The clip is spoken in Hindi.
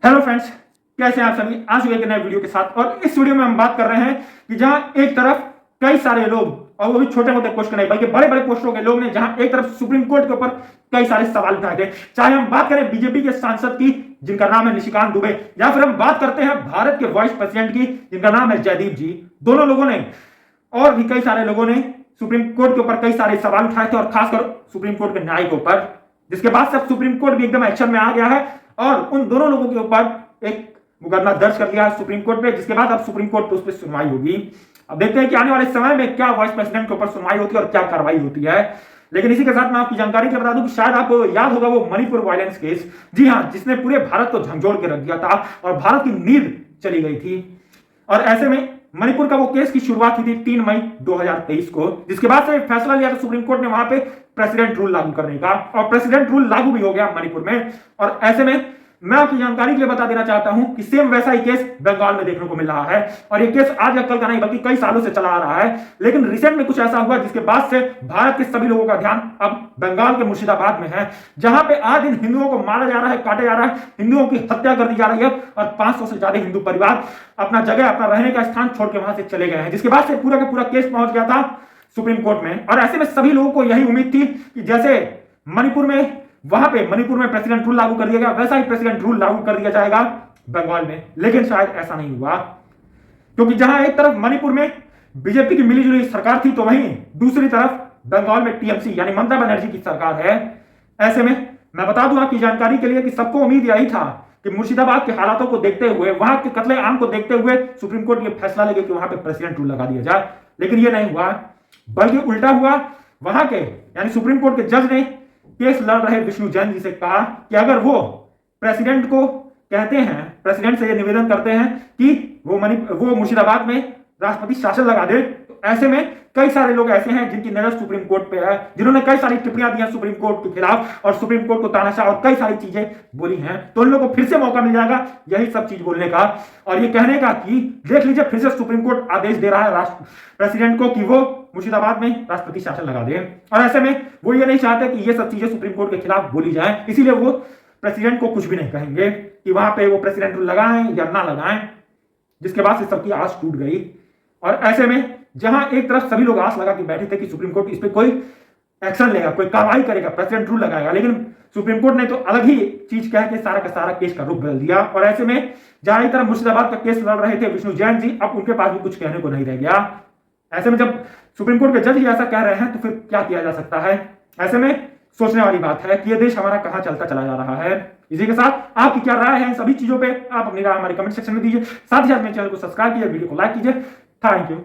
हेलो फ्रेंड्स, कैसे हैं आप सभी। आज चुके एक नए वीडियो के साथ। और इस वीडियो में हम बात कर रहे हैं कि जहां एक तरफ कई सारे लोग, और वो भी छोटे मोटे पोस्ट नहीं बल्कि बड़े बड़े पोस्टों के लोग ने, जहां एक तरफ सुप्रीम कोर्ट के ऊपर कई सारे सवाल उठाए थे। चाहे हम बात करें बीजेपी के सांसद की जिनका नाम है निशिकांत दुबे, या फिर हम बात करते हैं भारत के वाइस प्रेसिडेंट की जिनका नाम है जयदीप जी। दोनों लोगों ने और भी कई सारे लोगों ने सुप्रीम कोर्ट के ऊपर कई सारे सवाल उठाए थे, और खासकर सुप्रीम कोर्ट के न्याय के ऊपर, जिसके बाद से सुप्रीम कोर्ट भी एकदम एक्शन में आ गया है और उन दोनों लोगों के ऊपर एक मुकदमा दर्ज कर लिया है सुप्रीम कोर्ट पे, जिसके बाद अब सुप्रीम कोर्ट पे उस पर सुनवाई होगी। अब देखते हैं कि आने वाले समय में क्या वाइस प्रेसिडेंट के ऊपर सुनवाई होती है और क्या कार्रवाई होती है। लेकिन इसी के साथ मैं आपकी जानकारी के बता दूं कि शायद आपको याद होगा वो मणिपुर वायलेंस केस, जी हां, जिसने पूरे भारत को झंझोड़ के रख दिया था और भारत की नींद चली गई थी। और ऐसे में मणिपुर का वो केस की शुरुआत हुई थी 3 मई 2023 को, जिसके बाद से फैसला लिया था सुप्रीम कोर्ट ने वहां पे प्रेसिडेंट रूल लागू करने का, और प्रेसिडेंट रूल लागू भी हो गया मणिपुर में। और ऐसे में मैं आपकी जानकारी के लिए बता देना चाहता हूं कि सेम वैसा ही केस बंगाल में देखने को मिल रहा है। और ये केस आज या कल का नहीं बल्कि कई सालों से चला आ रहा है। लेकिन रिसेंट में कुछ ऐसा हुआ जिसके बाद से भारत के सभी लोगों का ध्यान अब बंगाल के मुर्शिदाबाद में है, जहां पे आज दिन हिंदुओं को मारा जा रहा है, काटा जा रहा है, हिंदुओं की हत्या कर दी जा रही है, और 500 से ज्यादा हिंदू परिवार अपना जगह, अपना रहने का स्थान छोड़ के वहां से चले गए हैं, जिसके बाद से पूरा का पूरा केस पहुंच गया था सुप्रीम कोर्ट में। और ऐसे में सभी लोगों को यही उम्मीद थी कि जैसे मणिपुर में, वहां पे मणिपुर में प्रेसिडेंट रूल लागू कर दिया गया, वैसा ही प्रेसिडेंट रूल लागू कर दिया जाएगा बंगाल में। लेकिन शायद ऐसा नहीं हुआ, क्योंकि जहां एक तरफ मणिपुर में बीजेपी की मिलीजुली सरकार थी, तो वहीं दूसरी तरफ बंगाल में टीएमसी यानी ममता बनर्जी की सरकार है। ऐसे में मैं बता दूं आपकी जानकारी के लिए कि सबको उम्मीद यही था कि मुर्शिदाबाद के हालातों को देखते हुए, वहां के कत्ले आम को देखते हुए सुप्रीम कोर्ट ये फैसला लेगा कि वहां पे प्रेसिडेंट रूल लगा दिया जाए। लेकिन ये नहीं हुआ, बल्कि उल्टा हुआ। वहां के यानी सुप्रीम कोर्ट के जज ने केस लड़ रहे विष्णु जैन जी से कहा कि अगर वो प्रेसिडेंट को कहते हैं, प्रेसिडेंट से ये निवेदन करते हैं कि वो मुर्शिदाबाद में राष्ट्रपति शासन लगा दे, तो ऐसे में कई सारे लोग ऐसे हैं जिनकी नजर सुप्रीम कोर्ट पे है, जिन्होंने कई सारी टिप्पणियां दी हैं सुप्रीम कोर्ट के खिलाफ और सुप्रीम कोर्ट को तानाशाह और कई सारी चीजें बोली हैं, तो उन लोगों को फिर से मौका मिल जाएगा यही सब चीज बोलने का और ये कहने का कि देख लीजिए, फिर से सुप्रीम कोर्ट आदेश दे रहा है प्रेसिडेंट को कि वो मुर्शिदाबाद में राष्ट्रपति शासन लगा दे। और ऐसे में वो ये नहीं चाहते कि ये सब चीजें सुप्रीम कोर्ट के खिलाफ बोली जाए, इसीलिए वो प्रेसिडेंट को कुछ भी नहीं कहेंगे कि वहां पे वो प्रेसिडेंट रूल लगाएं या ना लगाएं, जिसके बाद से सबकी आस टूट गई। और ऐसे में जहां एक तरफ सभी लोग आस लगा के बैठे थे कि सुप्रीम कोर्ट इस पे कोई एक्शन लेगा, कोई कार्रवाई करेगा, प्रेसिडेंट रूल लगाएगा, लेकिन सुप्रीम कोर्ट ने तो अलग ही चीज कह के सारा का सारा केस का रुख बदल दिया। और ऐसे में जहां एक तरफ मुर्शिदाबाद का केस लड़ रहे थे विष्णु जैन जी, अब उनके पास भी कुछ कहने को नहीं रह गया। ऐसे में जब सुप्रीम कोर्ट के जज ही ऐसा कह रहे हैं तो फिर क्या किया जा सकता है। ऐसे में सोचने वाली बात है कि ये देश हमारा कहां चलता चला जा रहा है। इसी के साथ आपकी क्या राय है इन सभी चीजों पे, आप अपनी राय हमारे कमेंट सेक्शन में दीजिए। साथ ही साथ मेरे चैनल को सब्सक्राइब कीजिए, वीडियो को लाइक कीजिए। Thank you.